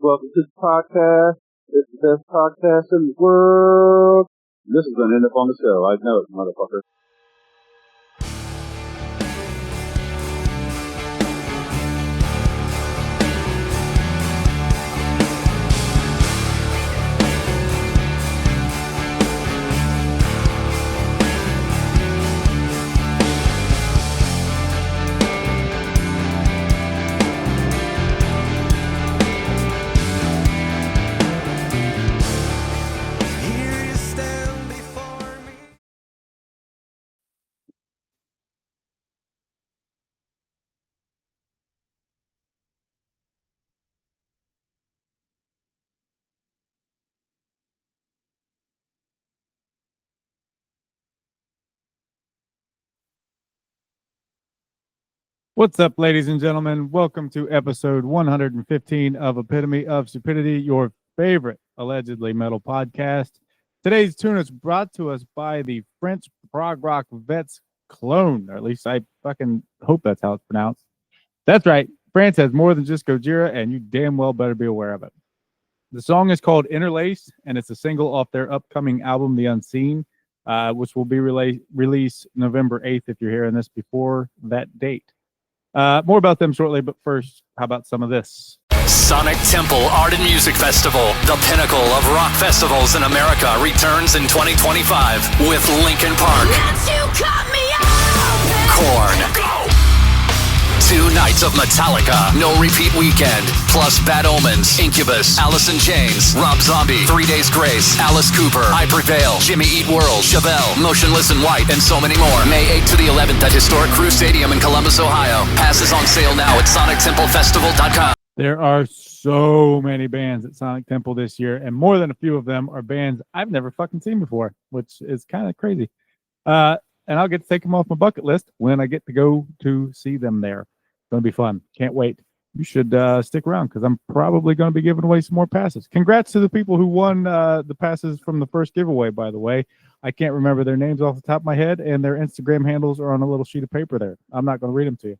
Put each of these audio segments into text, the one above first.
Welcome to the podcast. It's the best podcast in the world. This is going to end up on the show. I know it, motherfucker. What's up, ladies and gentlemen? Welcome to episode 115 of Epitome of Stupidity, your favorite allegedly metal podcast. Today's tune is brought to us by the French prog rock vets Klone, or at least I fucking hope that's how it's pronounced. That's right, France has more than just Gojira, and you damn well better be aware of it. The song is called Interlace, and it's a single off their upcoming album, The Unseen, which will be released November 8th if you're hearing this before that date. More about them shortly, but first, how about some of this? Sonic Temple Art and Music Festival, the pinnacle of rock festivals in America, returns in 2025 with Linkin Park, Korn, 2 nights of Metallica, no repeat weekend, plus Bad Omens, Incubus, Alice in Chains, Rob Zombie, 3 Days Grace, Alice Cooper, I Prevail, Jimmy Eat World, Chevelle, Motionless in White, and so many more. May 8th to the 11th at Historic Crew Stadium in Columbus, Ohio. Passes on sale now at SonicTempleFestival.com. There are so many bands at Sonic Temple this year, and more than a few of them are bands I've never fucking seen before, which is kind of crazy. And I'll get to take them off my bucket list when I get to go to see them there. It's going to be fun. Can't wait. You should stick around because I'm probably going to be giving away some more passes. Congrats to the people who won the passes from the first giveaway, by the way. I can't remember their names off the top of my head, and their Instagram handles are on a little sheet of paper there. I'm not going to read them to you.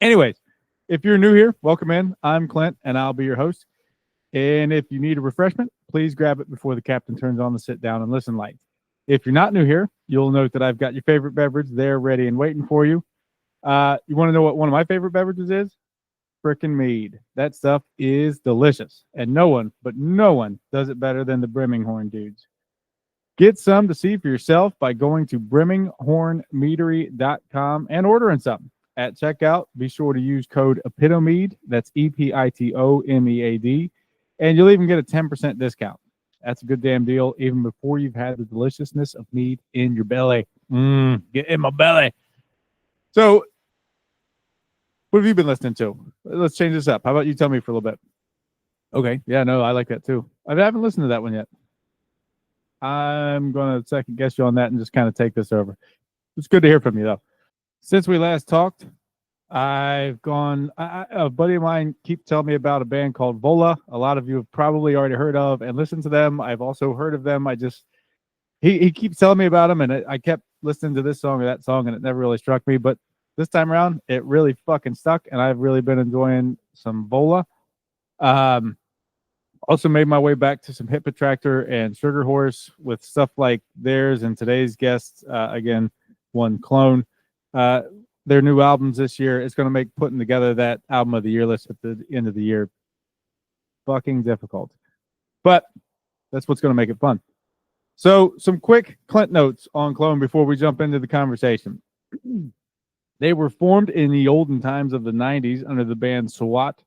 Anyways, if you're new here, welcome in. I'm Clint, and I'll be your host. And if you need a refreshment, please grab it before the captain turns on the sit down and listen light. If you're not new here, you'll note that I've got your favorite beverage there ready and waiting for you. You want to know what one of my favorite beverages is? Frickin' mead. That stuff is delicious. And no one does it better than the Brimming Horn dudes. Get some to see for yourself by going to brimminghornmeadery.com and ordering something. At checkout, be sure to use code EPITOMEAD. That's EPITOMEAD. And you'll even get a 10% discount. That's a good damn deal, even before you've had the deliciousness of mead in your belly. Get in my belly. So, what have you been listening to? Let's change this up. How about you tell me for a little bit? Okay. Yeah, no, I like that too. I haven't listened to that one yet. I'm going to second guess you on that and just kind of take this over. It's good to hear from you, though. Since we last talked, I've gone. A buddy of mine keeps telling me about a band called Vola. A lot of you have probably already heard of and listened to them. I've also heard of them. He keeps telling me about them, and I kept listening to this song or that song, and it never really struck me. But this time around, it really fucking stuck, and I've really been enjoying some Vola. Also made my way back to some Hip Attractor and Sugar Horse with stuff like theirs, and today's guest, again, one Klone. Their new albums this year. It's going to make putting together that album of the year list at the end of the year fucking difficult. But that's what's going to make it fun. So some quick Clint notes on Klone before we jump into the conversation. They were formed in the olden times of the 90s under the band SWAT,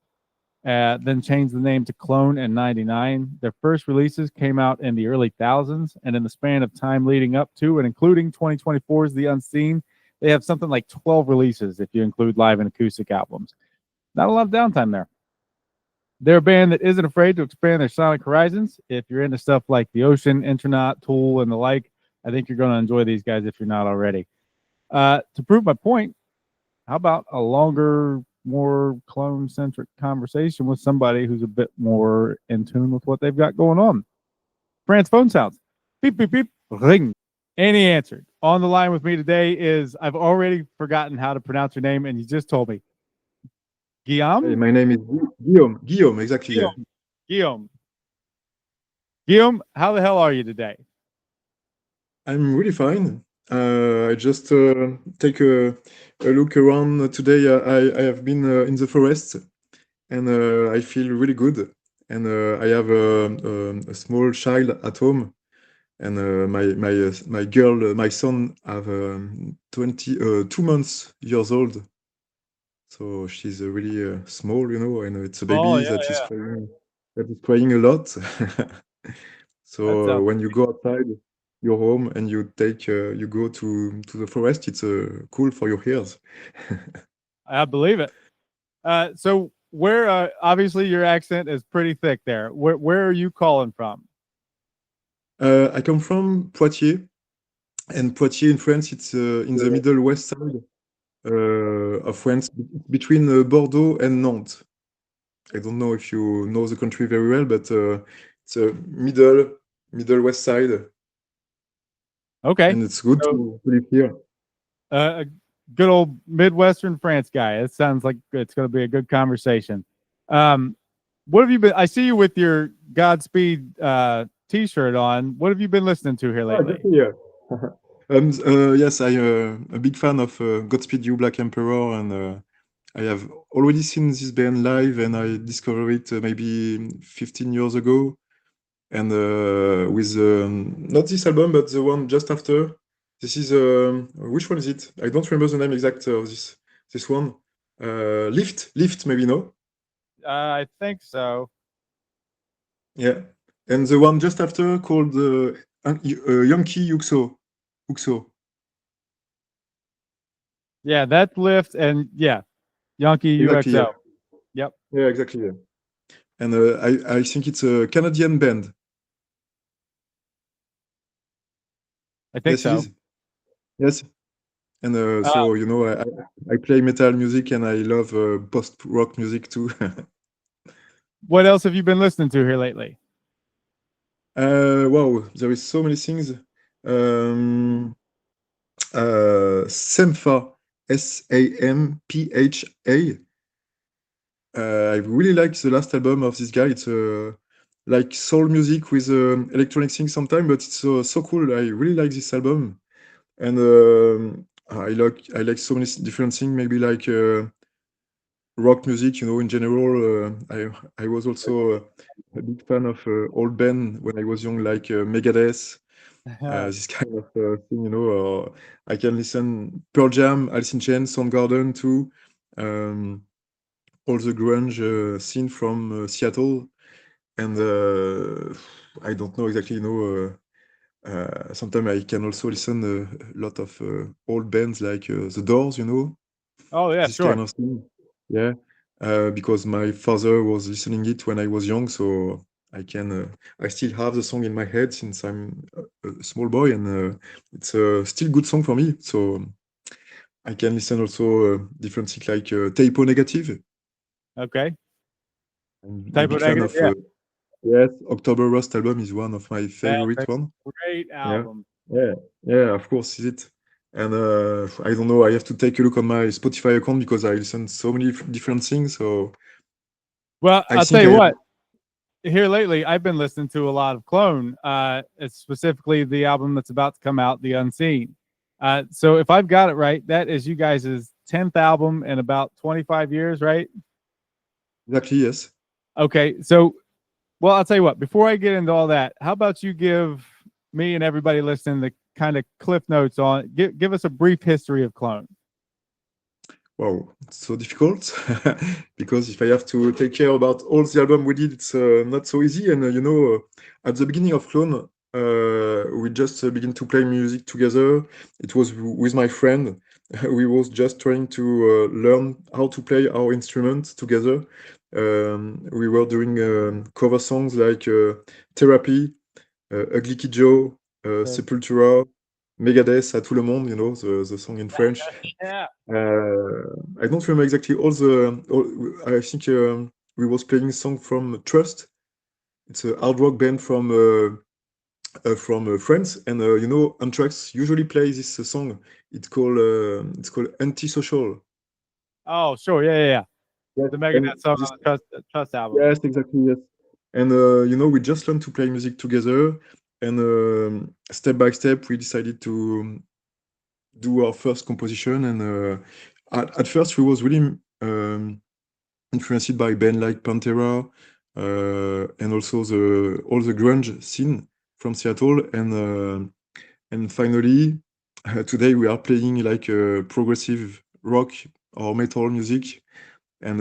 then changed the name to Klone in 99. Their first releases came out in the early thousands, and in the span of time leading up to and including 2024's The Unseen, they have something like 12 releases if you include live and acoustic albums. Not a lot of downtime there. They're a band that isn't afraid to expand their sonic horizons. If you're into stuff like The Ocean, Intronaut, Tool, and the like, I think you're going to enjoy these guys if you're not already. To prove my point, how about a longer, more Klone-centric conversation with somebody who's a bit more in tune with what they've got going on? Fran's phone sounds. Beep, beep, beep, ring. And he answered. On the line with me today is, I've already forgotten how to pronounce your name, and you just told me. Guillaume? Hey, my name is Guillaume. Guillaume, exactly. Guillaume. Guillaume. Guillaume, how the hell are you today? I'm really fine. I just take a look around today. I have been in the forest, and I feel really good. And I have a small child at home, and my girl, my son, have 2 months old. So she's really small, and it's a Oh, baby yeah, that is crying a lot. So That sounds when you go outside your home and you go to the forest, it's cool for your ears. I believe it. So where obviously your accent is pretty thick there. Where are you calling from? I come from Poitiers, and Poitiers in France, it's in the middle west side of France, between Bordeaux and Nantes. I don't know if you know the country very well, but it's a middle west side, Okay. and it's good So- to live here. A good old Midwestern France guy. It sounds like it's going to be a good conversation. What have you been? I see you with your Godspeed T-shirt on. What have you been listening to here lately? Yeah. Yes, I'm a big fan of Godspeed You Black Emperor, and I have already seen this band live, and I discovered it maybe 15 years ago. And with not this album, but the one just after. This is which one is it? I don't remember the name exact of this one. Lift, maybe no. I think so. Yeah, and the one just after called Yankee Uxo. Yeah, that's Lift, and yeah, Yankee Exactly, UXO. yeah. Yep. Yeah, exactly. Yeah. And I think it's a Canadian band. I think Yes, so. it is. Yes. And so I play metal music, and I love post rock music too. What else have you been listening to here lately? Wow, there is so many things. Sampha, Sampha. I really like the last album of this guy. It's like soul music with electronic things sometimes, but it's so cool. I really like this album, and I like so many different things. Maybe like rock music, in general. I was also a big fan of old band when I was young, like Megadeth. This kind of thing, I can listen Pearl Jam, Alice in Chains, Soundgarden too. All the grunge scene from Seattle, and I don't know exactly, sometimes I can also listen a lot of old bands like The Doors, Oh yeah, this sure. kind of thing. Yeah, because my father was listening it when I was young, so I still have the song in my head since I'm a small boy, and it's still good song for me. So I can listen also different things like Typo Negative. Okay. I'm a Typo big fan Negative, of yeah. yes, October Rust album is one of my favorite That's a one. great album. Yeah, of course, is it. And I don't know, I have to take a look on my Spotify account because I listen so many different things. So Well, I I'll tell think you I what. Here lately, I've been listening to a lot of Klone. It's specifically the album that's about to come out, The Unseen. So if I've got it right, that is you guys' 10th album in about 25 years, right? exactly, yes. Okay, so well, I'll tell you what. Before I get into all that, how about you give me and everybody listening the kind of cliff notes on give us a brief history of Klone. Wow, it's so difficult because if I have to take care about all the album we did, it's not so easy. And at the beginning of Clone, we just begin to play music together. It was with my friend. We was just trying to learn how to play our instruments together. We were doing cover songs like Therapy, Ugly Kid Joe, Sepultura, Megadeth, À tout le monde, the song in French. Yeah. I don't remember exactly I think we was playing a song from Trust. It's a hard rock band from France, and Anthrax usually plays this song. It's called Antisocial. Oh, sure. Yeah. Yes, The and Megadeth song this, on the Trust album. yes, exactly, yes. And we just learned to play music together, and step by step we decided to do our first composition. And at first we was really influenced by bands like Pantera, and also all the grunge scene from Seattle. And finally, today we are playing like progressive rock or metal music. And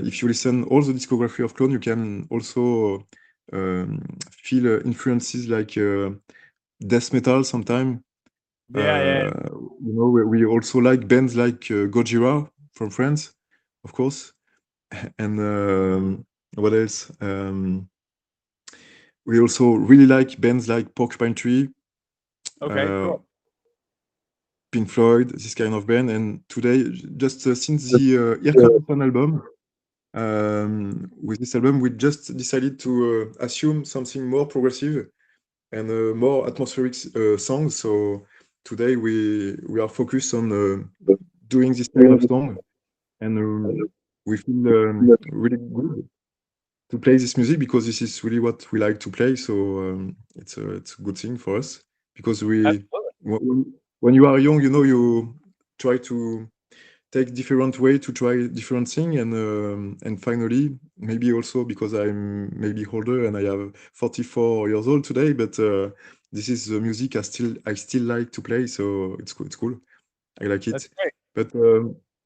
if you listen all the discography of Klone, you can also feel influences like death metal sometimes. Yeah. We also like bands like Gojira from France, of course. And what else? We also really like bands like Porcupine Tree, Okay, cool. Pink Floyd, this kind of band. And today, just since the Irrelevant album, with this album, we just decided to assume something more progressive and more atmospheric songs. So today we are focused on doing this kind of song, and we feel really good to play this music because this is really what we like to play. So it's a good thing for us because Absolutely. when you are young, you try to take different way to try different thing. And finally, maybe also because I'm maybe older and I have 44 years old today, but this is the music I still like to play, so it's cool. I like That's it. great. But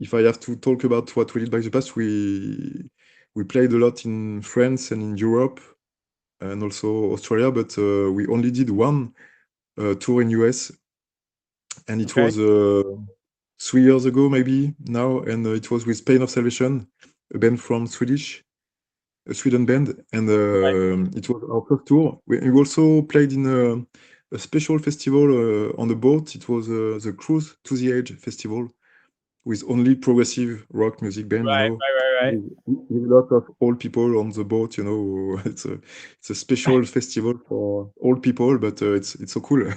if I have to talk about what we did by the past, we played a lot in France and in Europe and also Australia, but we only did one tour in US, and it Okay. was 3 years ago maybe now, and it was with Pain of Salvation, a band from a Sweden band, and it was our first tour. We also played in a special festival on the boat. It was the Cruise to the Edge festival with only progressive rock music band, Right. with a lot of old people on the boat. It's a special festival for old people, but it's so cool.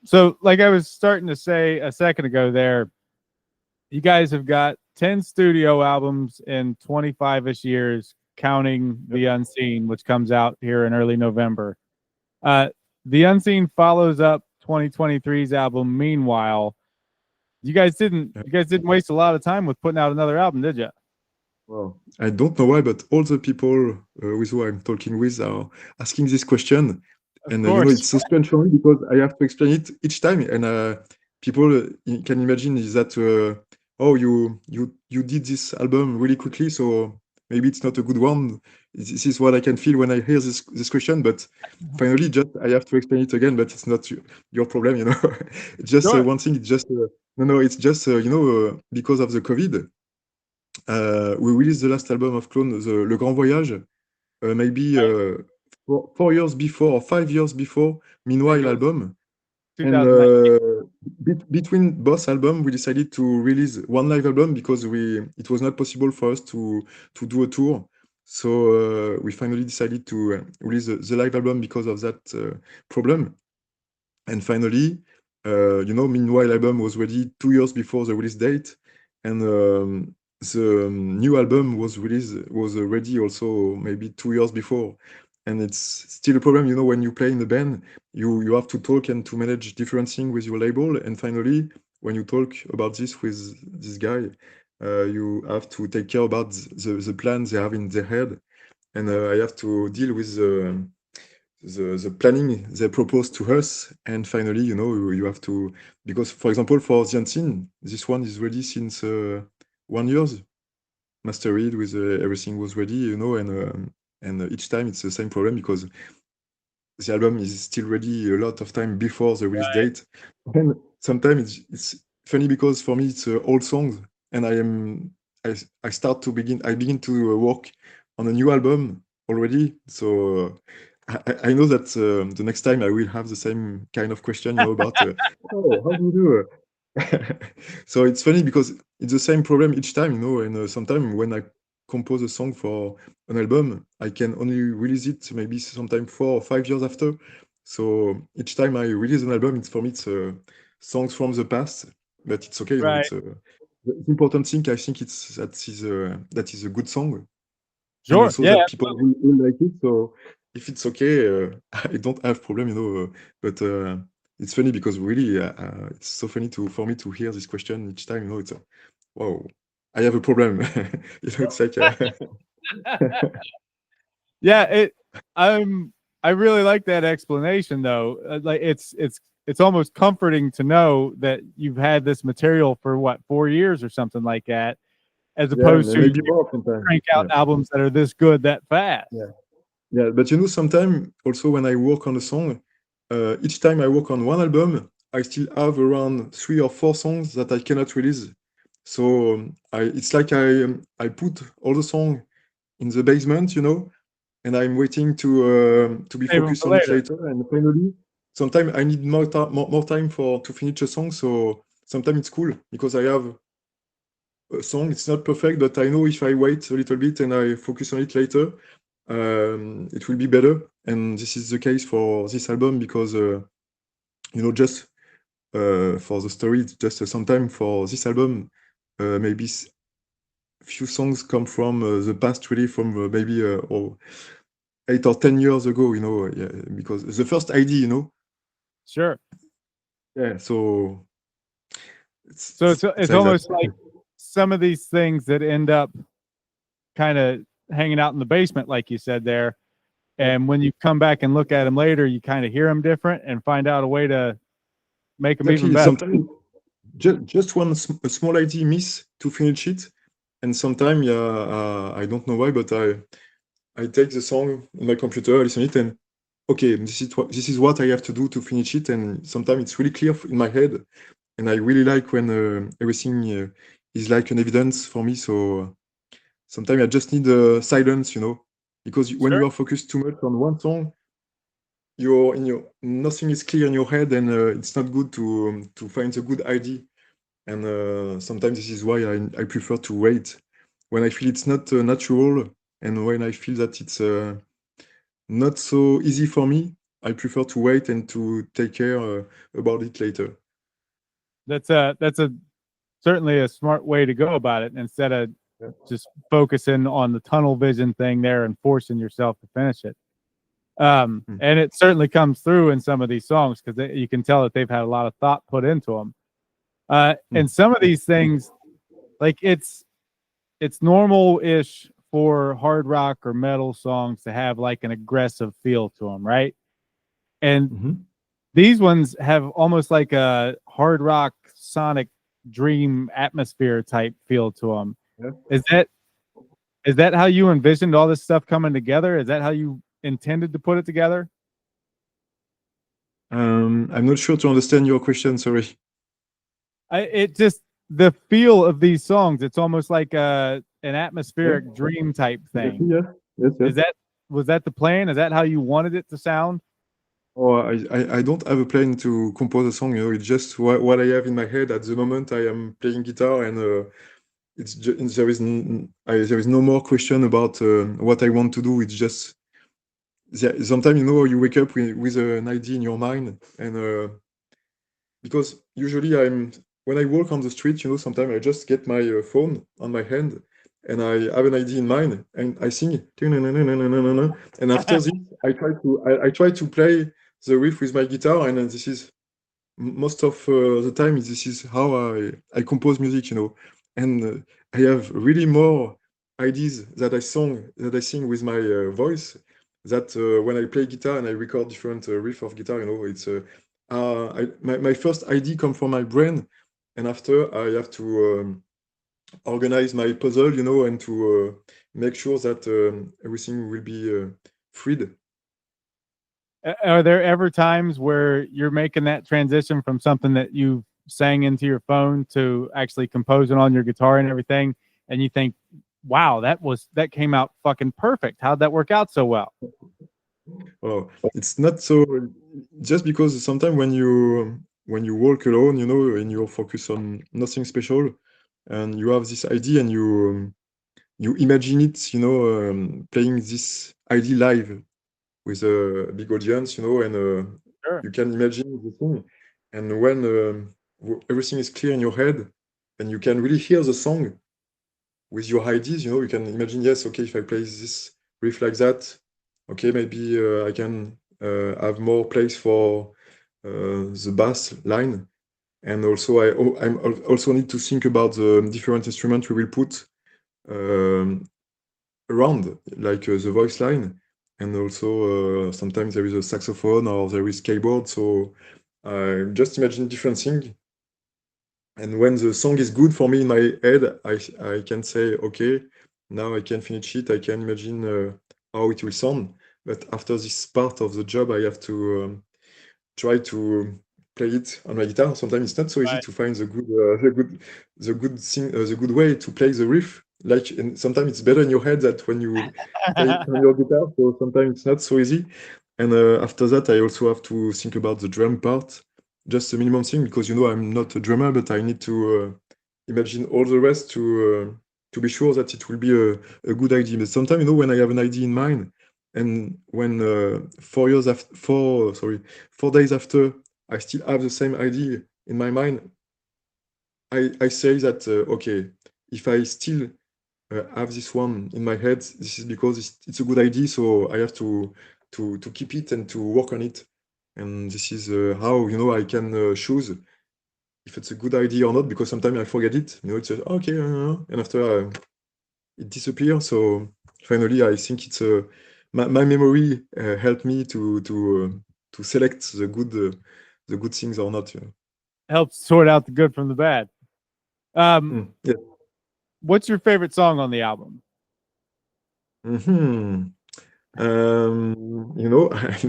So like I was starting to say a second ago there, you guys have got 10 studio albums in 25-ish years, counting The Unseen, which comes out here in early November. The Unseen follows up 2023's album, Meanwhile. You guys didn't waste a lot of time with putting out another album, did you? Well, I don't know why, but all the people with who I'm talking with are asking this question, Of and course. it's so strange for me because I have to explain it each time, and people can imagine is that oh, you did this album really quickly, so maybe it's not a good one. This is what I can feel when I hear this question, but finally, just I have to explain it again, but it's not your problem, It's just Sure. one thing. It's just no, it's just because of the COVID. We released the last album of Clone, Le Grand Voyage, maybe 4 years before or 5 years before Meanwhile album. And 2019. between both albums, we decided to release one live album because it was not possible for us to do a tour. So we finally decided to release the live album because of that problem. And finally, Meanwhile album was ready 2 years before the release date, and the new album was ready also maybe 2 years before. And it's still a problem, when you play in the band, you have to talk and to manage different things with your label. And finally, when you talk about this with this guy, you have to take care about the plans they have in their head, and I have to deal with the planning they propose to us. And finally, you have to, because for example, for the Unseen, this one is ready since 1 year, mastered with everything was ready, and each time it's the same problem because the album is still ready a lot of time before the release date. And sometimes it's funny because for me it's old songs, and I begin to work on a new album already. So I know that the next time I will have the same kind of question, about oh, how do you do? So it's funny because it's the same problem each time, and sometimes when I compose a song for an album, I can only release it maybe sometime 4 or 5 years after. So each time I release an album, it's for me, it's songs from the past, but it's okay, Right. It's the important thing. I think that is a good song, and Sure. also Yeah. that people will like it. So if it's okay, I don't have problem, but it's funny because really, it's so funny for me to hear this question each time. It's wow, I have a problem. It's like Yeah, I really like that explanation though. Like it's almost comforting to know that you've had this material for what 4 years or something like that, as opposed to maybe you more sometimes. crank out albums that are this good that fast. Yeah, but sometimes also when I work on a song, each time I work on one album, I still have around 3 or 4 songs that I cannot release. So it's like I put all the song in the basement, and I'm waiting to be Save 'em focused for on it later. later. And finally, sometimes I need more time to finish a song. So sometimes it's cool because I have a song. It's not perfect, but I know if I wait a little bit and I focus on it later, it will be better. And this is the case for this album because just for the story, it's just sometime for this album, maybe few songs come from the past, really, from maybe or 8 or 10 years ago, yeah, because the first ID, Sure. yeah, so So it's it's like that. almost like some of these things that end up kind of hanging out in the basement, like you said there. And when you come back and look at them later, you kind of hear them different and find out a way to make them even Exactly. better. Sometimes just one a small ID miss to finish it, and sometimes, yeah, I don't know why, but I take the song on my computer, I listen it, and okay, this is what I have to do to finish it, and sometimes it's really clear in my head, and I really like when everything is like an evidence for me. So sometimes I just need silence, because when Sure. you are focused too much on one song, nothing is clear in your head, and it's not good to find a good idea. And sometimes this is why I prefer to wait when I feel it's not natural, and when I feel that it's not so easy for me. I prefer to wait and to take care about it later. That's a certainly a smart way to go about it instead of Yeah. just focusing on the tunnel vision thing there and forcing yourself to finish it. And it certainly comes through in some of these songs because you can tell that they've had a lot of thought put into them. And some of these things, like it's normal-ish for hard rock or metal songs to have like an aggressive feel to them, right? And these ones have almost like a hard rock sonic dream atmosphere type feel to them. Yeah. Is that how you envisioned all this stuff coming together? Is that how you intended to put it together? I'm not sure to understand your question. Sorry. It just the feel of these songs. It's almost like an atmospheric dream type thing. Yeah. Yes. Was that the plan? Is that how you wanted it to sound? Oh, I don't have a plan to compose a song. It's just what I have in my head at the moment. I am playing guitar, and there is no more question about what I want to do. It's just sometimes you wake up with an idea in your mind, and because usually when I walk on the street, sometimes I just get my phone on my hand, and I have an idea in mind, and I sing, and after this, I try to play the riff with my guitar, and this is most of the time. This is how I compose music, and I have really more ideas that I sing with my voice. That when I play guitar and I record different riff of guitar, it's my first idea come from my brain, and after I have to organize my puzzle, and to make sure that everything will be freed. Are there ever times where you're making that transition from something that you sang into your phone to actually composing on your guitar and everything, and you think, "Wow, that came out fucking perfect. How'd that work out so well?" Well, it's not so just because sometimes when you walk alone, and you focus on nothing special, and you have this idea and you imagine it, playing this idea live with a big audience, and Sure. you can imagine the thing. And when everything is clear in your head and you can really hear the song, with your ideas, you can imagine, yes, okay, if I play this riff like that, okay, maybe I can have more place for the bass line. And also, I'm also need to think about the different instruments we will put um, around, like the voice line. And also, sometimes there is a saxophone or there is keyboard. So I just imagine different things. And when the song is good for me in my head, I can say, okay, now I can finish it. I can imagine how it will sound. But after this part of the job, I have to try to play it on my guitar. Sometimes it's not so easy Right. to find the good thing, the good way to play the riff. Like, and sometimes it's better in your head that when you play it on your guitar. So sometimes it's not so easy. And after that, I also have to think about the drum part, just a minimum thing, because I'm not a drummer, but I need to imagine all the rest to be sure that it will be a good idea. But sometimes, when I have an idea in mind, and when 4 days after, I still have the same idea in my mind, I say that, okay, if I still have this one in my head, this is because it's a good idea, so I have to keep it and to work on it. And this is how, I can choose if it's a good idea or not, because sometimes I forget it. It's okay, and after it disappears. So finally, I think it's my memory helped me to select the good things or not. Helps sort out the good from the bad. Yeah. What's your favorite song on the album? Mhm.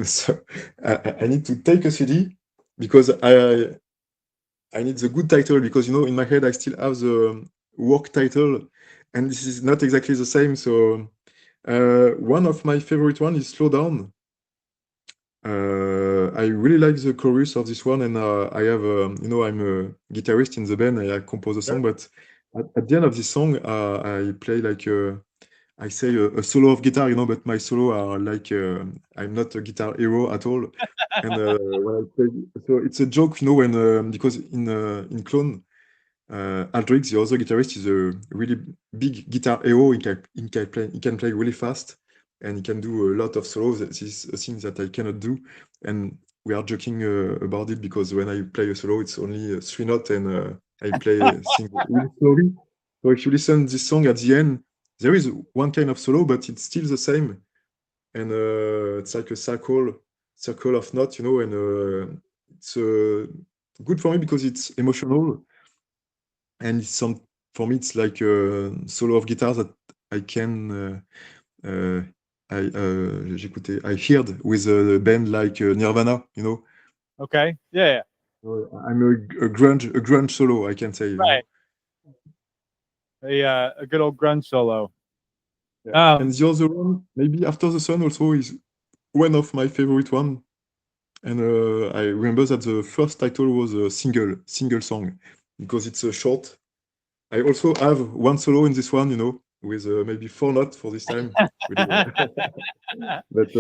So I need to take a CD because I need the good title, because in my head I still have the work title, and this is not exactly the same. So one of my favorite one is Slow Down. I really like the chorus of this one, and I have, I'm a guitarist in the band. I compose a Sure. song, but at the end of this song, I play like I say a solo of guitar, but my solo are like I'm not a guitar hero at all. And when I play, so it's a joke, when because in Clone, Aldrich, the other guitarist, is a really big guitar hero. He can play really fast, and he can do a lot of solos. This is a thing that I cannot do, and we are joking about it, because when I play a solo, it's only 3 notes, and I play things really slowly. So if you listen this song at the end, there is one kind of solo, but it's still the same, and it's like a circle of notes, and it's good for me because it's emotional, and for me it's like a solo of guitar that I can I heard with a band like Nirvana. Okay. Yeah. I'm a grunge solo, I can say. Right. A good old grunge solo. Yeah. And the other one, maybe After the Sun, also is one of my favorite one. And I remember that the first title was a single song, because it's short. I also have one solo in this one, with maybe 4 notes for this time. Really, but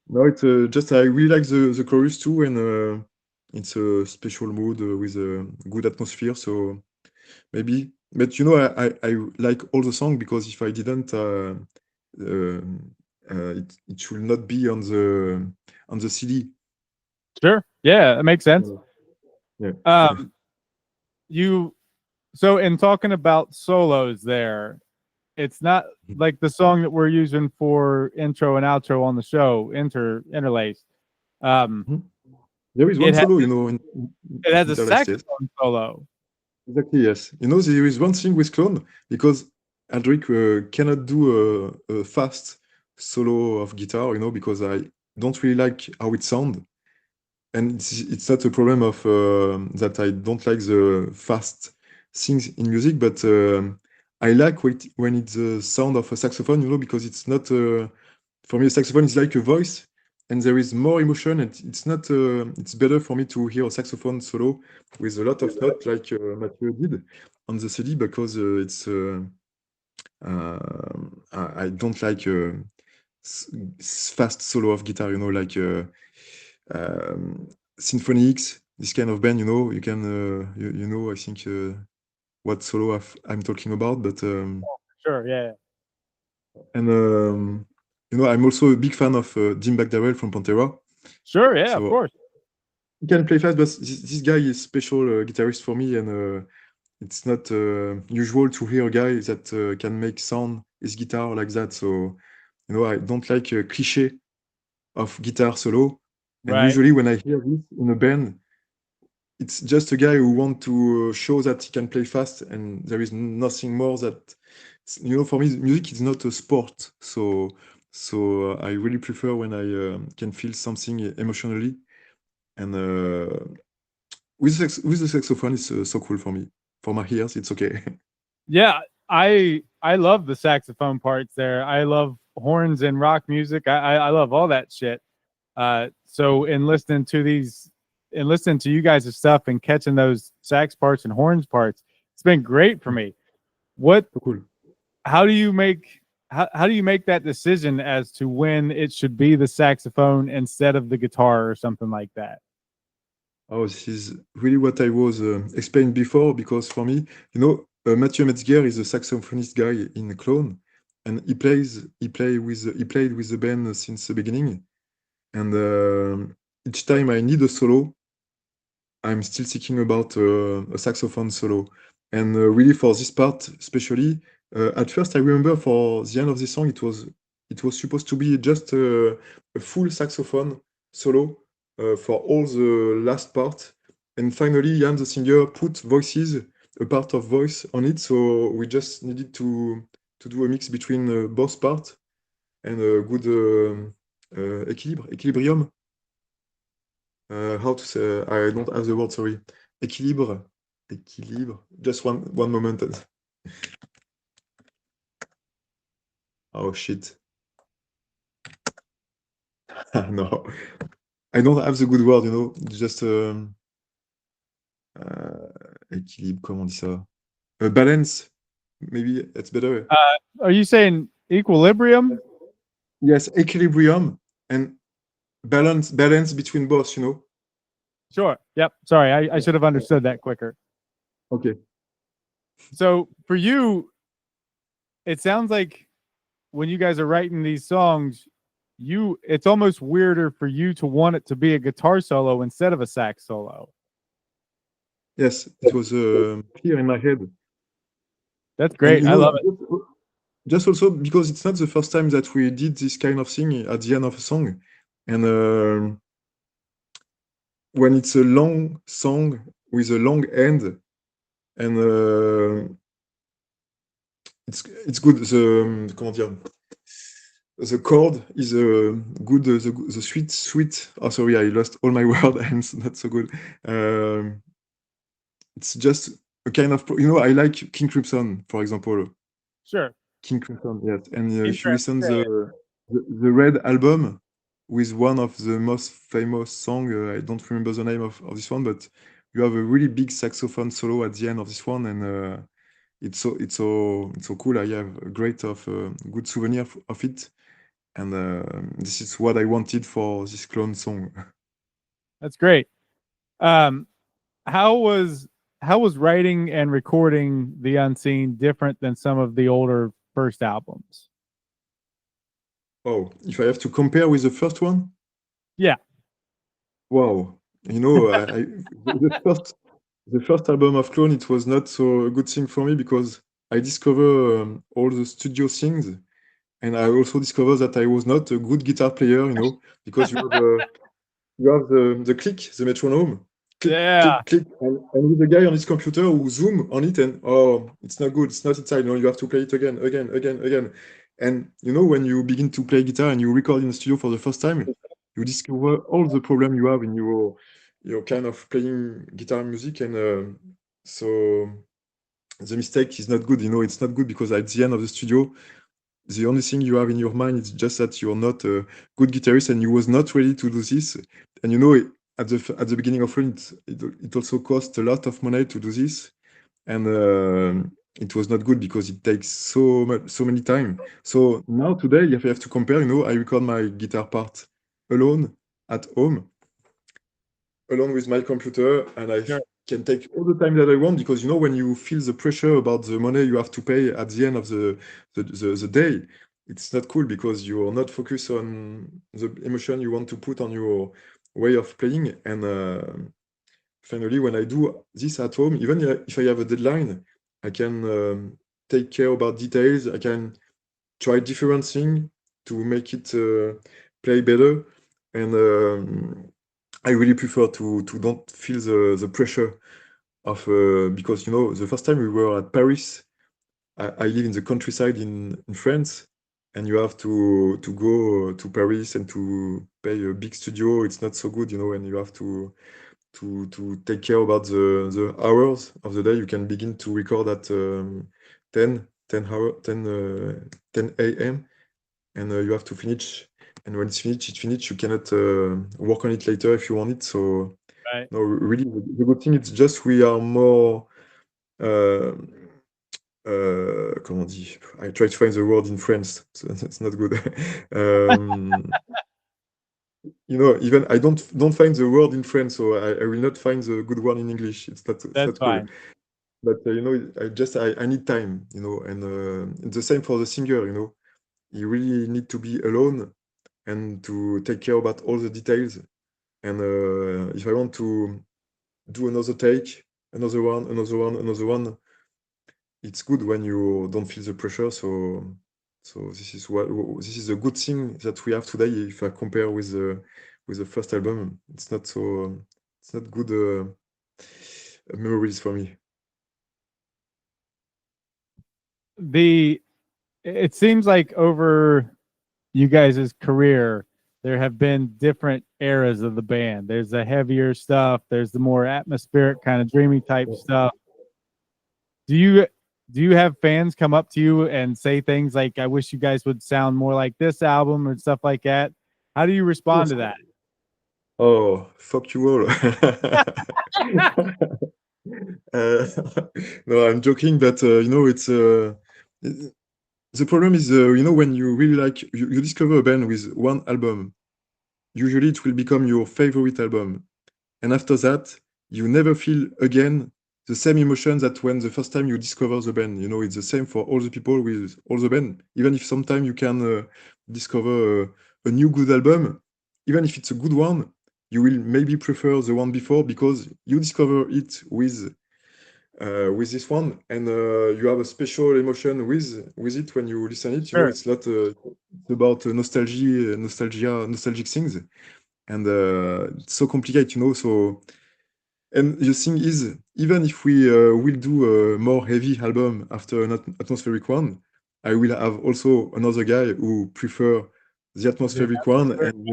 no, it's just I really like the chorus too, and it's a special mood with a good atmosphere. So maybe, but I like all the song, because if I didn't, it should not be on the CD. Sure. Yeah, that makes sense. Yeah. So in talking about solos there, it's not like the song that we're using for intro and outro on the show, interlaced. There is one solo, in it has a Interlaced, yes. saxophone solo. Exactly, yes. There is one thing with Clone, because Aldrich cannot do a fast solo of guitar, because I don't really like how it sounds. And it's not a problem of that I don't like the fast things in music, but I like when it's the sound of a saxophone, because it's not, for me, a saxophone is like a voice, and there is more emotion, and it's not, it's better for me to hear a saxophone solo with a lot of notes, like Mathieu did on the CD, because I don't like fast solo of guitar, like Symphony X, this kind of band, you can, I think what solo I'm talking about, but Sure, yeah. and you know, I'm also a big fan of Jim Darrell from Pantera. Sure, yeah, of So course. he can play fast, but this guy is special guitarist for me, and it's not usual to hear a guy that can make sound his guitar like that. So you know, I don't like a cliché of guitar solo. And Right. usually when I hear this in a band, it's just a guy who wants to show that he can play fast, and there is nothing more that, you know, for me, music is not a sport. So I really prefer when I can feel something emotionally. And with the saxophone, it's so cool for me. For my ears, it's okay. Yeah, I love the saxophone parts there. I love horns and rock music. I love all that shit. So in listening to you guys' stuff and catching those sax parts and horns parts, it's been great for me. What So cool. how do you make how do you make that decision as to when it should be the saxophone instead of the guitar or something like that? Oh, this is really what I was explaining before, because for me, you know, Mathieu Metzger is a saxophonist guy in Clone, and he played with the band since the beginning. And each time I need a solo, I'm still thinking about a saxophone solo. And really for this part, especially, at first I remember for the end of the song, it was supposed to be just a full saxophone solo for all the last part. And finally, Jan, the singer, put voices, a part of voice on it. So we just needed to do a mix between both parts and a good equilibrium. How to say? I don't have the word. Sorry. Équilibre. Équilibre. Just one moment. Oh shit. No, I don't have the good word. You know, just équilibre. Comment on dit ça? Balance. Maybe it's better. Are you saying equilibrium? Yes, equilibrium and balance between both. You know. Sure. Yep. Sorry, I should have understood that quicker. Okay. So for you, it sounds like when you guys are writing these songs, it's almost weirder for you to want it to be a guitar solo instead of a sax solo. Yes, it was clear in my head. That's And great. you I know, love it. just also because it's not the first time that we did this kind of thing at the end of a song. And when it's a long song with a long end, and it's good. Comment dire, the chord is good. The sweet. Oh, sorry, I lost all my word, and it's not so good. It's just a kind of, you know, I like King Crimson, for example. Sure. King Crimson, yes. And if you Interesting. listen the Red album with one of the most famous song, I don't remember the name of this one, but you have a really big saxophone solo at the end of this one, and it's so cool. I have a great good souvenir of it, and this is what I wanted for this clone song. That's great. Um, how was writing and recording The Unseen different than some of the older first albums? Oh, if I have to compare with the first one, Yeah. wow, you know, the first album of Clone, it was not so a good thing for me because I discover all the studio things, and I also discovered that I was not a good guitar player, you know, because you have the click, the metronome, click, Yeah. click, click, and with the guy on his computer who zoom on it, and oh, it's not good, it's not inside, you know, you have to play it again, again, again, again. And you know, when you begin to play guitar and you record in the studio for the first time, you discover all the problem you have in your kind of playing guitar music, and so the mistake is not good, you know, it's not good because at the end of the studio, the only thing you have in your mind is just that you're not a good guitarist and you was not ready to do this. And you know, at the beginning of Run, it also cost a lot of money to do this, and it was not good because it takes so many time. So now today, if I have to compare, you know, I record my guitar part alone at home, alone with my computer, and Sure. can take all the time that I want, because when you feel the pressure about the money you have to pay at the end of the day, it's not cool, because you're not focused on the emotion you want to put on your way of playing. And finally, when I do this at home, even if I have a deadline, I can take care about details. I can try different things to make it play better. And I really prefer to don't feel the pressure of because the first time we were at Paris, I live in the countryside in France, and you have to go to Paris and to pay a big studio. It's not so good, and you have to take care about the hours of the day. You can begin to record at 10 a.m. and you have to finish. And when it's finished. You cannot work on it later if you want it. So Right. no, really, the good thing is just we are more. Comment on dit? I try to find the word in French, so it's not good. Even I don't find the word in French, so I will not find the good one in English. It's That's not cool. fine. But I need time, and it's the same for the singer. You really need to be alone and to take care about all the details. And if I want to do another take, another one, it's good when you don't feel the pressure. So this is a good thing that we have today. If I compare with the first album, it's not good memories for me. It seems like over you guys' career, there have been different eras of the band. There's the heavier stuff. There's the more atmospheric kind of dreamy type stuff. Do you have fans come up to you and say things like, "I wish you guys would sound more like this album" or stuff like that? How do you respond to that? Oh, fuck you all. Uh, no, I'm joking, but the problem is, when you really like, you discover a band with one album, usually it will become your favorite album. And after that, you never feel again the same emotion that when the first time you discover the band. It's the same for all the people with all the band. Even if sometimes you can discover a new good album, even if it's a good one, you will maybe prefer the one before because you discover it with this one, and you have a special emotion with it when you listen it. Sure. It's not about nostalgic things, and it's so complicated. So, and the thing is, even if we will do a more heavy album after an atmospheric one, I will have also another guy who prefer the atmospheric one, and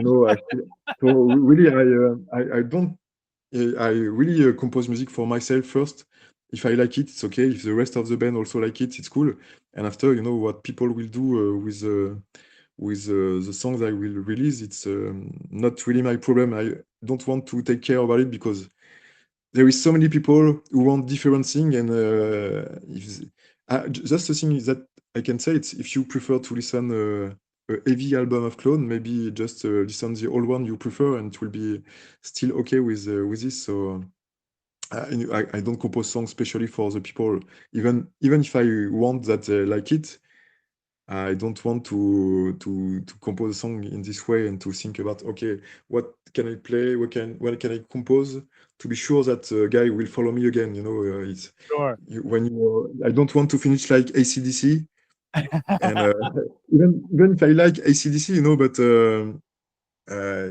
so really, I don't. I really compose music for myself first. If I like it, it's okay. If the rest of the band also like it, it's cool. And after, what people will do with the songs I will release, it's not really my problem. I don't want to take care about it because there is so many people who want different things, and just the thing is that I can say it's if you prefer to listen a heavy album of Klone, maybe just listen the old one you prefer, and it will be still okay with this. So I don't compose songs specially for the people, even if I want that they like it. I don't want to compose a song in this way and to think about, okay, what can I play? What can I compose to be sure that the guy will follow me again? It's Sure. I don't want to finish like AC/DC, and even if I like AC/DC, but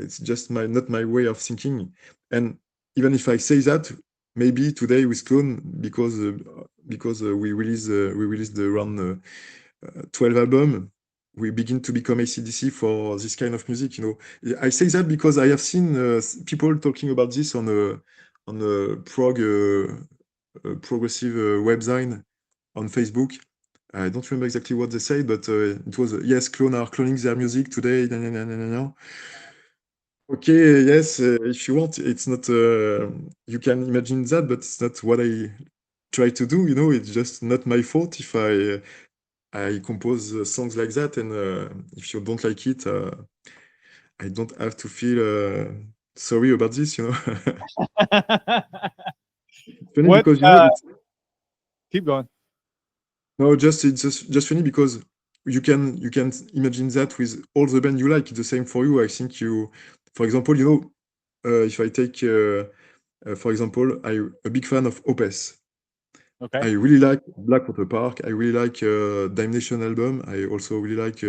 it's just not my way of thinking. And even if I say that, maybe today with Clone, because we released around 12 album, we begin to become AC/DC for this kind of music. I say that because I have seen people talking about this on a progressive website on Facebook. I don't remember exactly what they said, but it was yes, Clone are cloning their music today. Nah, nah, nah, nah, nah. Okay, yes, if you want, it's not. You can imagine that, but it's not what I try to do. It's just not my fault if I compose songs like that, and if you don't like it, I don't have to feel sorry about this. It's funny What? because you know it's Keep going. no, just it's just funny because you can imagine that with all the band you like. It's the same for you. I think you, for example, you know, if I take for example, I'm a big fan of Opeth. Okay. I really like Black Water Park. I really like Damnation album. I also really like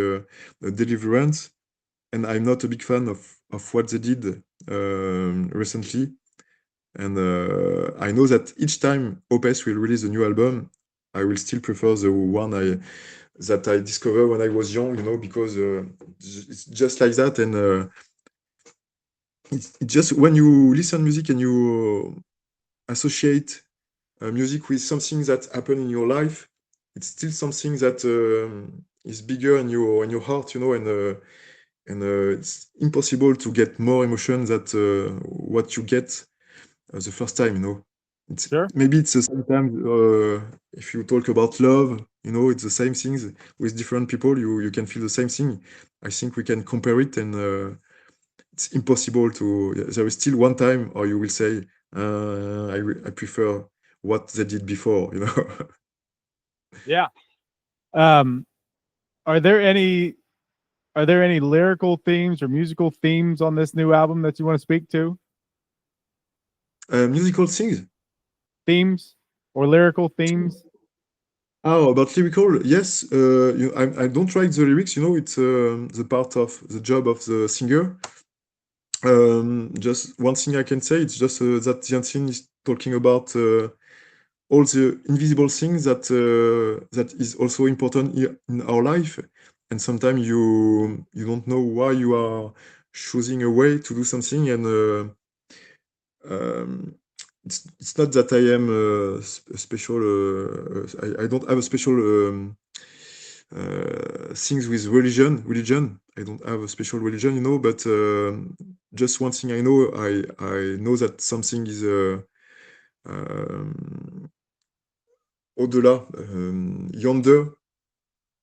Deliverance. And I'm not a big fan of what they did recently. And I know that each time Opeth will release a new album, I will still prefer the one that I discovered when I was young, you know, because it's just like that. And it's just when you listen music and you associate music with something that happened in your life, it's still something that is bigger in your heart, you know, and it's impossible to get more emotion than what you get the first time, you know. It's Sure. maybe it's the same time if you talk about love, you know, it's the same things with different people. You can feel the same thing. I think we can compare it, and it's impossible to. There is still one time, or you will say, I prefer what they did before, you know. Yeah. Um, are there any lyrical themes or musical themes on this new album that you want to speak to? Musical things. Themes or lyrical themes? Oh, about lyrical, yes. I don't write the lyrics. You know, it's the part of the job of the singer. Just one thing I can say, it's just that Jansin is talking about all the invisible things that is also important in our life, and sometimes you don't know why you are choosing a way to do something, and um, it's not that I am a special. I don't have a special things with religion. Religion. I don't have a special religion, you know. But just one thing I know. I know that something is au-delà, yonder,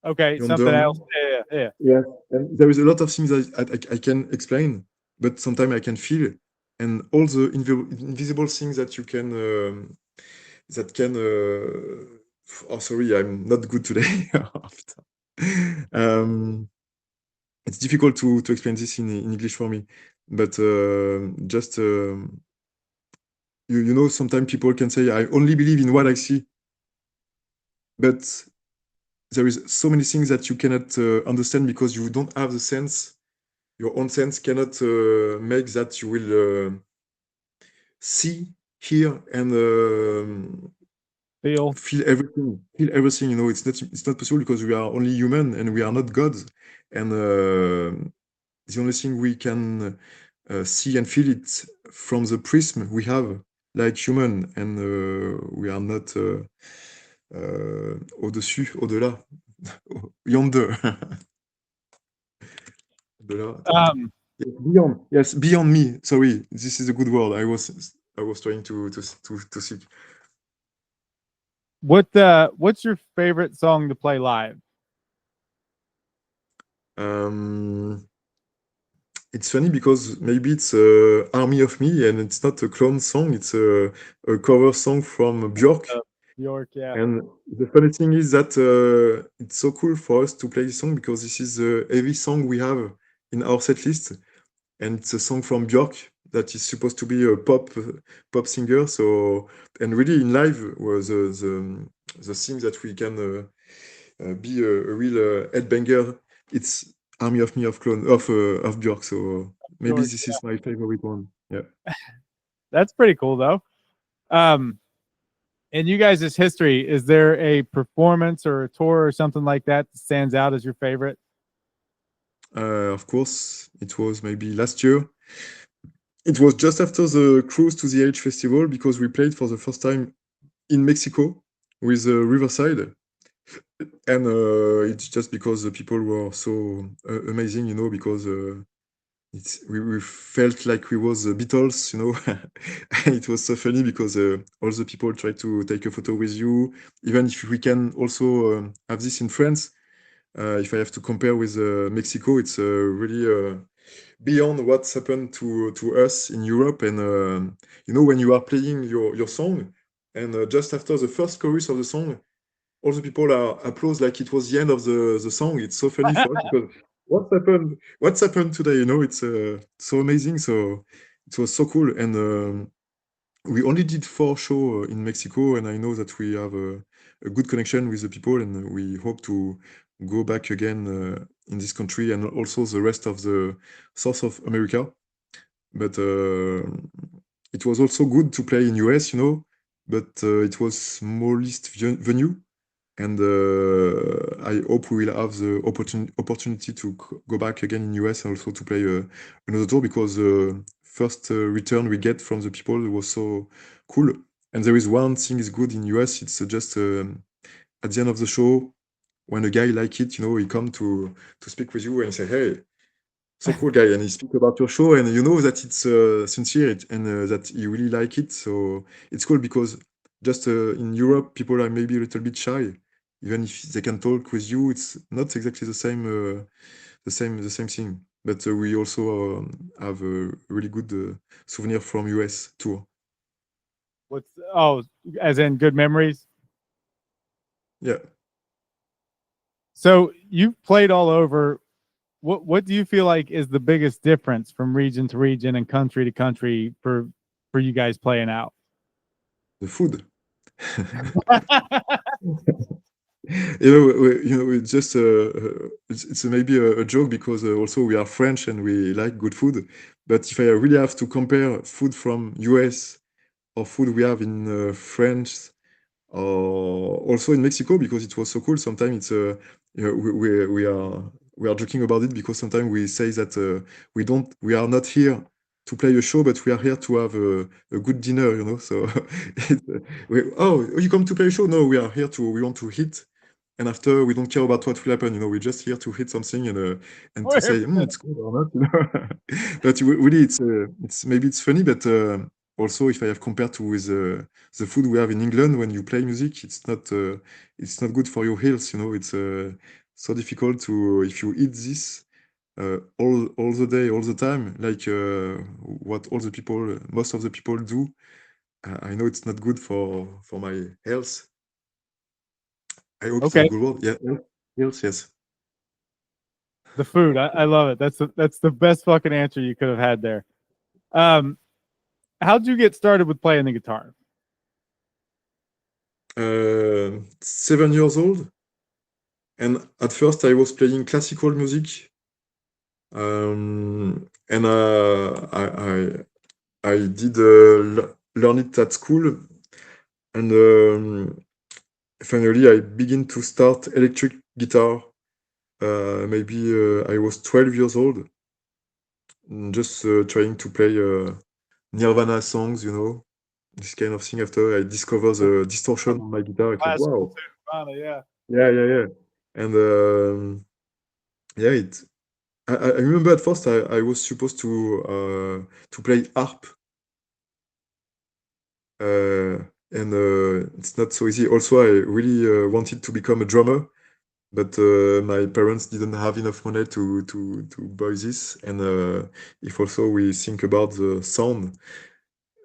Okay, something yonder. else. Yeah, yeah. Yes, and there is a lot of things I can explain, but sometimes I can feel, and all the invisible things that you can that can. Oh, sorry, I'm not good today. um, it's difficult to explain this in English for me, but just you know, sometimes people can say, "I only believe in what I see," but there is so many things that you cannot understand because you don't have the sense. Your own sense cannot make that you will see, hear, and Feel. feel everything. Feel everything. You know, it's not possible because we are only human and we are not gods. And the only thing we can see and feel it from the prism we have, like human, and we are not au-dessus, au-delà, yonder. Au-delà. Um, Yes, beyond. Yes, beyond me. Sorry, this is a good word. I was trying to seek. what's your favorite song to play live? Um, it's funny because maybe it's Army of Me, and it's not a clone song. It's a cover song from Björk. York, yeah. And the funny thing is that it's so cool for us to play this song because this is every song we have in our set list, and it's a song from Björk that is supposed to be a pop singer. So, and really in live was the thing that we can be a real headbanger. It's Army of Me of Clone of Björk. So maybe York, this yeah. is my favorite one. Yeah. That's pretty cool though. In you guys' history, is there a performance or a tour or something like that that stands out as your favorite? Of course, it was maybe last year. It was just after the cruise to the Age Festival because we played for the first time in Mexico with Riverside. And it's just because the people were so amazing, you know, because we felt like we was the Beatles, you know. And it was so funny because all the people try to take a photo with you, even if we can also have this in France. If I have to compare with Mexico, it's really beyond what's happened to us in Europe. And you know, when you are playing your song, and just after the first chorus of the song, all the people are applause like it was the end of the song. It's so funny for us because what's happened today, you know, it's so amazing. So it was so cool. And we only did 4 shows in Mexico, and I know that we have a good connection with the people, and we hope to go back again in this country and also the rest of the South of America. But it was also good to play in US, you know, but it was smallest venue. And I hope we will have the opportunity to go back again in US and also to play another tour, because the first return we get from the people was so cool. And there is one thing is good in US, it's just at the end of the show, when a guy like it, you know, he come to speak with you and say, hey, so cool guy, and he speak about your show, and you know that it's sincere and that he really like it. So it's cool because just in Europe, people are maybe a little bit shy. Even if they can talk with you, it's not exactly the same thing. But we also have a really good souvenir from US tour. As in good memories? Yeah. So you've played all over. What do you feel like is the biggest difference from region to region and country to country for you guys playing out? The food. It's just it's maybe a joke because also we are French and we like good food. But if I really have to compare food from US or food we have in France or also in Mexico, because it was so cool. Sometimes it's we are joking about it because sometimes we say that we are not here to play a show, but we are here to have a good dinner, you know. So you come to play a show? No, we are here we want to eat. And after, we don't care about what will happen, you know. We're just here to hit something and to say it's good or not, you know. But really, it's maybe it's funny, but also if I have compared to with the food we have in England, when you play music, it's not good for your health, you know. It's so difficult to if you eat this all the day, all the time, like what most of the people do. I know it's not good for my health. I hope it's a good word. Yeah, yes. The food, I love it. That's the best fucking answer you could have had there. How'd you get started with playing the guitar? 7 years old, and at first I was playing classical music, and I did learn it at school, and finally I began to start electric guitar. Maybe I was 12 years old, just trying to play Nirvana songs, you know, this kind of thing. After I discovered the distortion on my guitar, it's like, wow. Yeah. Yeah. And yeah, I remember at first I was supposed to play harp, and it's not so easy. Also, I really wanted to become a drummer, but my parents didn't have enough money to buy this. And if also we think about the sound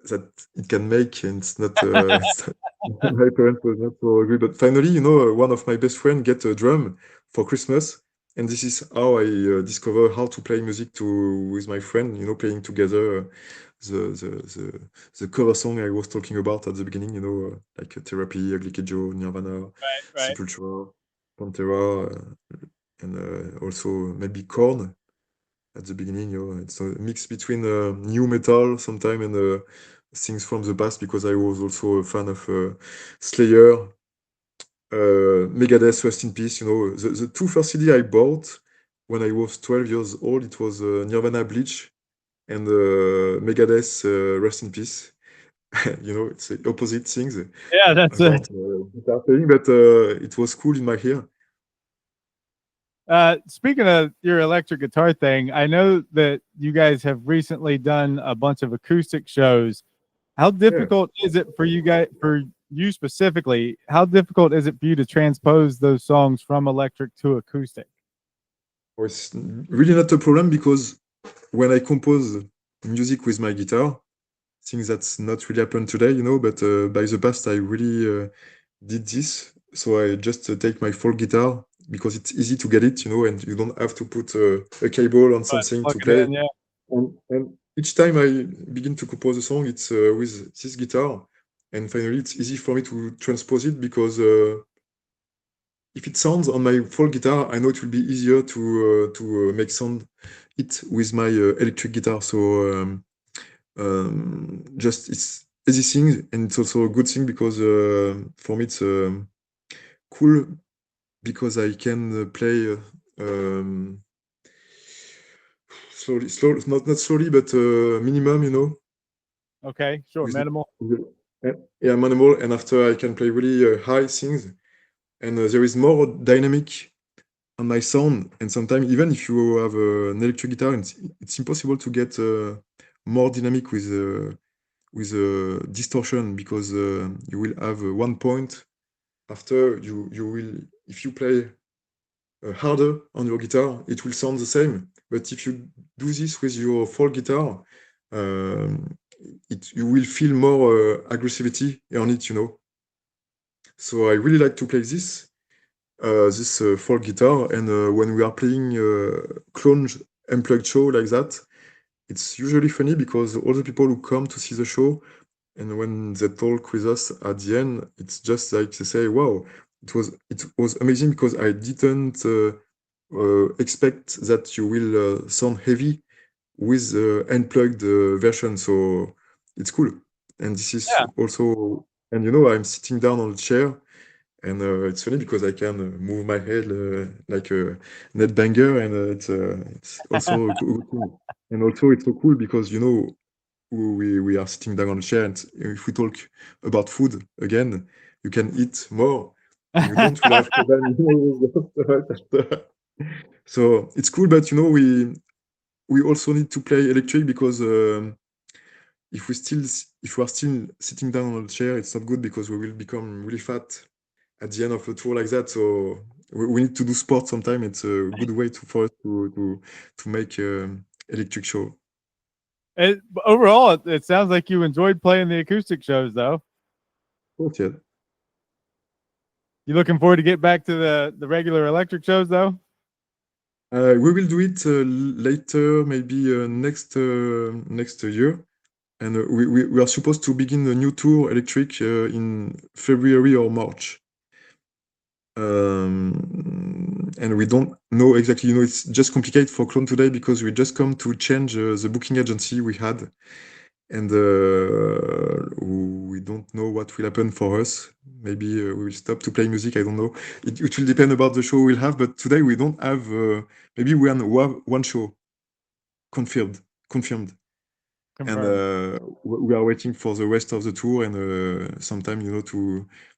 that it can make, and it's not, my parents was not so agree. But finally, you know, one of my best friend get a drum for Christmas, and this is how I discover how to play music with my friend. You know, playing together the cover song I was talking about at the beginning. You know, like Therapy, Ugly Kid Joe, Nirvana, Right. Sepultura, Pantera, and also maybe Korn. At the beginning, you know, it's a mix between new metal sometime and things from the past, because I was also a fan of Slayer, Megadeth, rest in peace. You know, the two first CD I bought when I was 12 years old, it was Nirvana Bleach and Megadeth, rest in peace. You know, it's the opposite things Yeah, that's about it. guitar playing, but it was cool in my ear. Speaking of your electric guitar thing, I know that you guys have recently done a bunch of acoustic shows. How difficult is it for you specifically? How difficult is it for you to transpose those songs from electric to acoustic? Well, it's really not a problem, because when I compose music with my guitar, things that's not really happened today, but by the past, I really did this. So I just take my folk guitar because it's easy to get it, and you don't have to put a cable on something Plug to it in, play. yeah. And each time I begin to compose a song, it's with this guitar. And finally, it's easy for me to transpose it because if it sounds on my folk guitar, I know it will be easier to make sound it with my electric guitar. So just it's easy thing, and it's also a good thing because for me it's cool because I can play slowly, not slowly, but minimum, Okay, sure, with minimal. yeah, minimal, and after I can play really high things, and there is more dynamic on my sound. And sometimes even if you have an electric guitar, it's impossible to get more dynamic with distortion because you will have one point after you will, if you play harder on your guitar, it will sound the same. But if you do this with your folk guitar, um, you will feel more aggressivity on it. So I really like to play this folk guitar, and when we are playing clone unplugged show like that, it's usually funny because all the people who come to see the show, and when they talk with us at the end, it's just like they say, "Wow, it was amazing because I didn't expect that you will sound heavy with the unplugged version." So it's cool, and this is Yeah. also, and I'm sitting down on the chair, and it's funny because I can move my head like a net banger, and it's also a good thing. And also it's so cool because we are sitting down on a chair, and if we talk about food again, you can eat more, and you don't will have problem, with the stomach. So it's cool, but we also need to play electric because if we are still sitting down on a chair, it's not good because we will become really fat at the end of a tour like that. So we need to do sport sometime. It's a good way for us to make electric show. Overall, it sounds like you enjoyed playing the acoustic shows, though. Oh, yeah. You looking forward to get back to the regular electric shows, though? We will do it later, maybe next year. And we are supposed to begin a new tour electric in February or March. And we don't know exactly, it's just complicated for Clone today because we just come to change the booking agency we had, and we don't know what will happen for us. Maybe we will stop to play music. I don't know. It will depend about the show we'll have. But today we don't have. Maybe we have one show confirmed, and Confirmed. we are waiting for the rest of the tour. And sometime,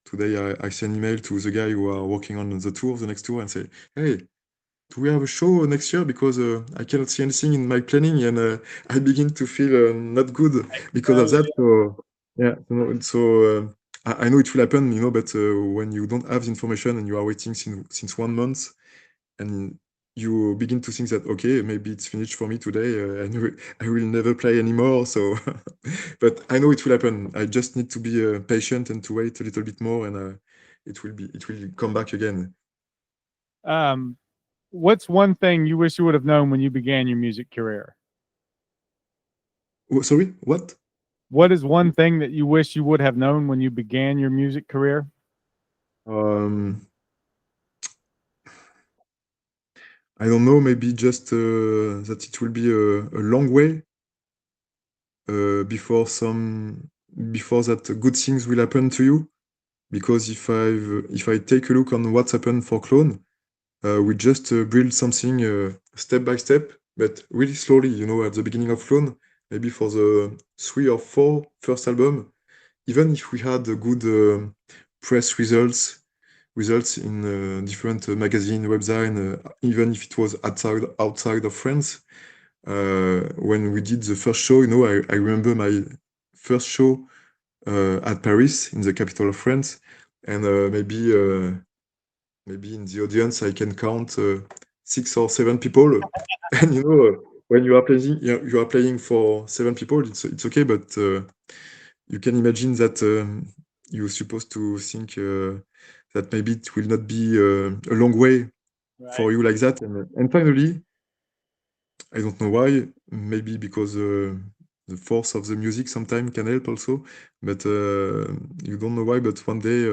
today I send email to the guy who are working on the tour, the next tour, and say, hey, do we have a show next year? Because I cannot see anything in my planning, and I begin to feel not good because of that. So yeah, so I know it will happen, but when you don't have the information and you are waiting since 1 month, and you begin to think that, okay, maybe it's finished for me today, and I will never play anymore. So, but I know it will happen. I just need to be patient and to wait a little bit more, and it will come back again. What's one thing you wish you would have known when you began your music career? Oh, sorry, what? What is one thing that you wish you would have known when you began your music career? I don't know, maybe just that it will be a long way before that good things will happen to you. Because if I take a look on what's happened for Clone, we just build something step by step, but really slowly. At the beginning of Clone, maybe for the 3 or 4 first album, even if we had good press results in different magazine, website, even if it was outside of France. When we did the first show, I remember my first show at Paris, in the capital of France, and maybe in the audience I can count 6 or 7 people, and when you are playing for 7 people, it's okay, but you can imagine that you're supposed to think that maybe it will not be a long way for you like that. And finally, I don't know why, maybe because the force of the music sometimes can help also, but you don't know why, but one day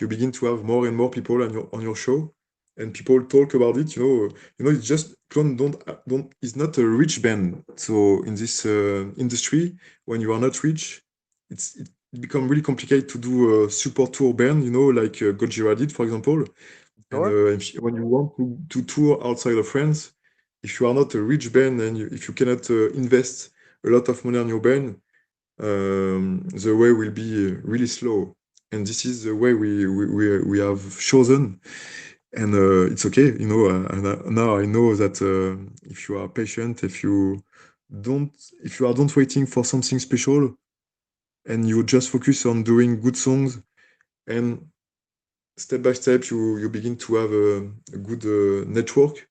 you begin to have more and more people on your show, and people talk about it. It's just Klone don't is not a rich band. So in this industry, when you are not rich, it become really complicated to do a support tour band. Like Gojira did, for example. And Sure. when you want to tour outside of France, if you are not a rich band and if you cannot invest a lot of money on your band, the way will be really slow. And this is the way we have chosen. And it's okay, and now I know that if you are patient, if you are don't waiting for something special, and you just focus on doing good songs, and step by step you begin to have a good network,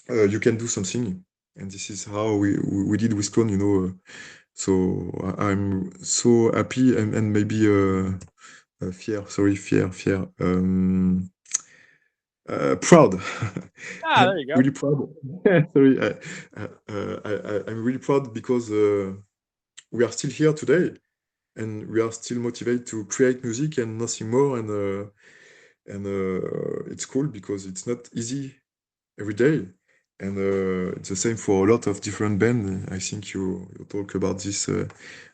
you can do something. And this is how we did with Klone. So I'm so happy and maybe fier, proud. There you go. Really proud. Sorry, I'm really proud because we are still here today, and we are still motivated to create music and nothing more. And it's cool because it's not easy every day. And it's the same for a lot of different bands. I think you talk about this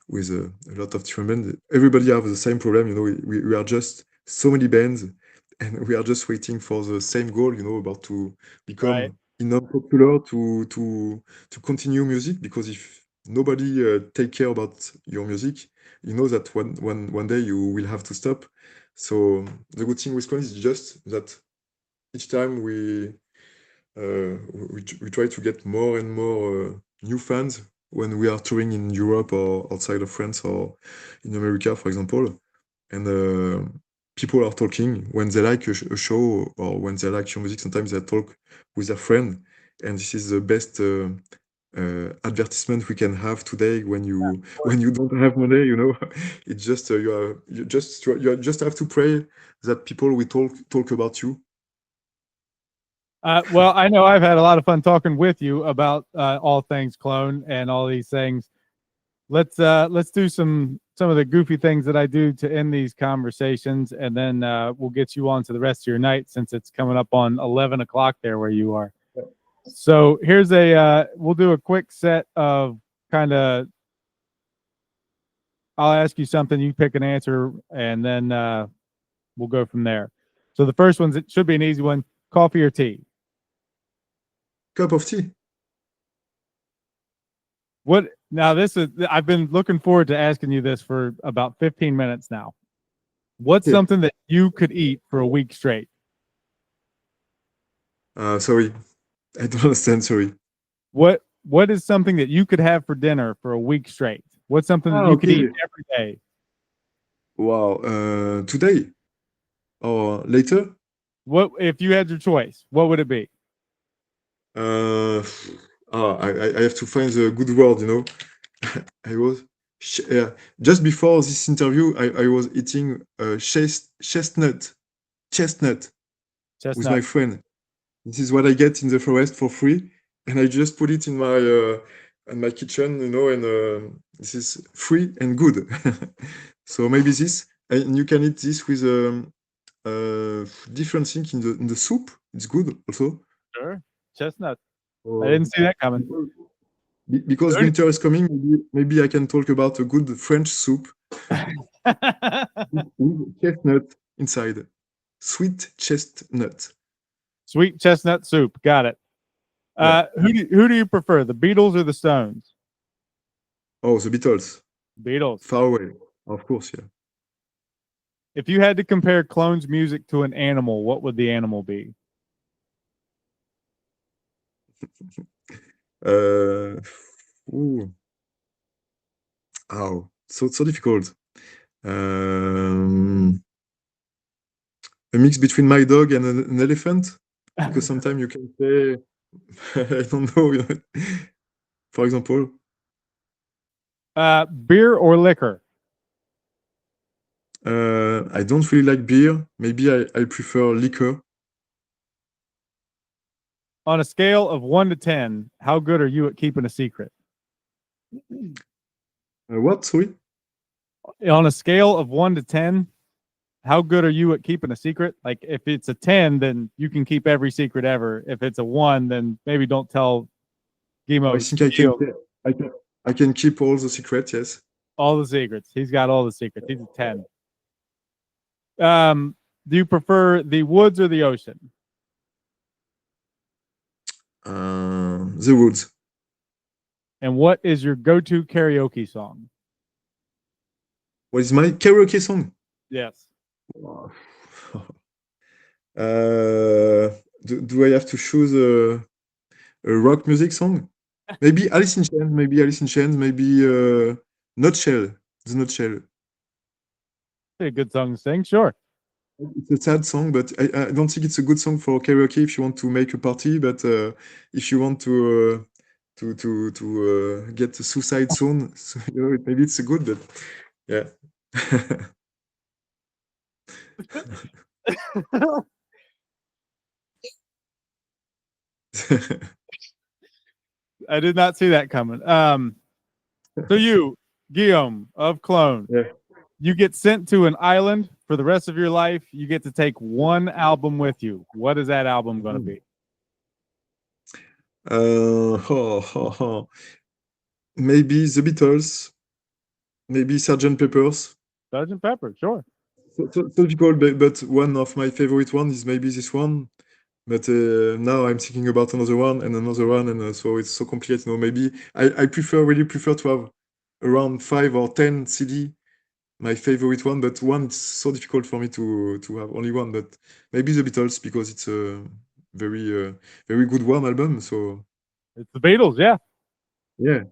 with a lot of different bands. Everybody have the same problem. We are just so many bands, and we are just waiting for the same goal. About to become enough popular to continue music. Because if nobody take care about your music, you know that one day you will have to stop. So the good thing with Klone is just that each time we try to get more and more new fans when we are touring in Europe or outside of France or in America, for example. And people are talking when they like a show or when they like your music. Sometimes they talk with their friend, and this is the best advertisement we can have today when you don't have money. It's just you just have to pray that people will talk about you. Well, I know I've had a lot of fun talking with you about all things Klone and all these things. Let's do some of the goofy things that I do to end these conversations, and then we'll get you on to the rest of your night since it's coming up on 11 o'clock there where you are. So here's we'll do a quick set of kind of, I'll ask you something, you pick an answer, and then we'll go from there. So the first one, it should be an easy one: coffee or tea? Cup of tea. What now? I've been looking forward to asking you this for about 15 minutes now. What's something that you could eat for a week straight? Sorry, I don't understand. Sorry. What is something that you could have for dinner for a week straight? What's something that you could eat every day? Wow. Today or later? What if you had your choice? What would it be? I have to find the good word. I was just before this interview. I was eating chestnut with my friend. This is what I get in the forest for free, and I just put it in my kitchen. And this is free and good. So maybe this, and you can eat this with different things in the soup. It's good also. Sure, chestnut. I didn't see that coming. Because winter is coming, maybe I can talk about a good French soup with chestnut inside. Sweet chestnut. Sweet chestnut soup. Got it. Yeah. Who do you prefer, the Beatles or the Stones? Oh, the Beatles. Beatles. Far away. Of course, yeah. If you had to compare Klone's music to an animal, what would the animal be? Ooh. Oh, so difficult. A mix between my dog and an elephant, because sometimes you can say I don't know. For example, Beer or liquor? I don't really like beer. Maybe I prefer liquor. On a scale of 1 to 10, how good are you at keeping a secret? What? Sorry? On a scale of 1 to 10, how good are you at keeping a secret? Like if it's a 10, then you can keep every secret ever. If it's a 1, then maybe don't tell I Guimo's think shield I can I can keep all the secrets. Yes. all the secrets. He's got all the secrets. He's a 10. Do you prefer the woods or the ocean? The woods. And what is your go-to karaoke song? What is my karaoke song? Yes. Do I have to choose a rock music song? Maybe Alice in Chains. Maybe Alice in Chains. Maybe Nutshell. The Nutshell. A good song to sing, sure. It's a sad song, but I don't think it's a good song for karaoke if you want to make a party. But if you want to get a suicide soon, so, maybe it's a good. But yeah. I did not see that coming. So you, Guillaume of Klone, Yeah. you get sent to an island for the rest of your life. You get to take one album with you. What is that album going to be? Maybe the Beatles. Maybe Sgt. Pepper's. Sgt. Pepper, sure. So difficult, but one of my favorite ones is maybe this one. But now I'm thinking about another one and another one, and so it's so complicated. Maybe I really prefer to have around 5 or 10 CD, my favorite one. But one, it's so difficult for me to have only one. But maybe the Beatles, because it's a very good one album. So It's the Beatles, yeah. yeah.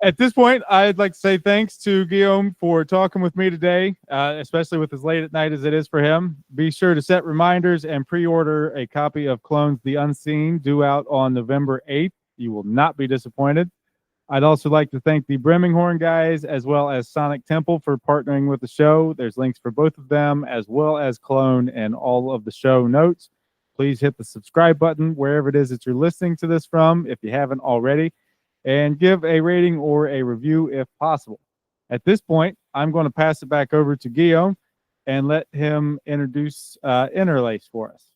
At this point, I'd like to say thanks to Guillaume for talking with me today, especially with as late at night as it is for him. Be sure to set reminders and pre-order a copy of Klone's The Unseen, due out on November 8th. You will not be disappointed. I'd also like to thank the Brimming Horn guys as well as Sonic Temple for partnering with the show. There's links for both of them as well as Klone and all of the show notes. Please hit the subscribe button wherever it is that you're listening to this from if you haven't already, and give a rating or a review if possible. At this point, I'm going to pass it back over to Guillaume and let him introduce Interlace for us.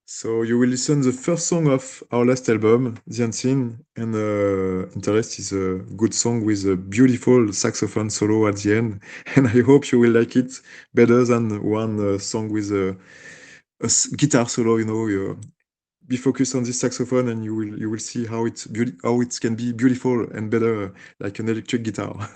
So you will listen the first song of our last album, The Unseen, and Interest is a good song with a beautiful saxophone solo at the end, and I hope you will like it better than one song with a guitar solo. You be focused on this saxophone, and you will see how it can be beautiful and better like an electric guitar.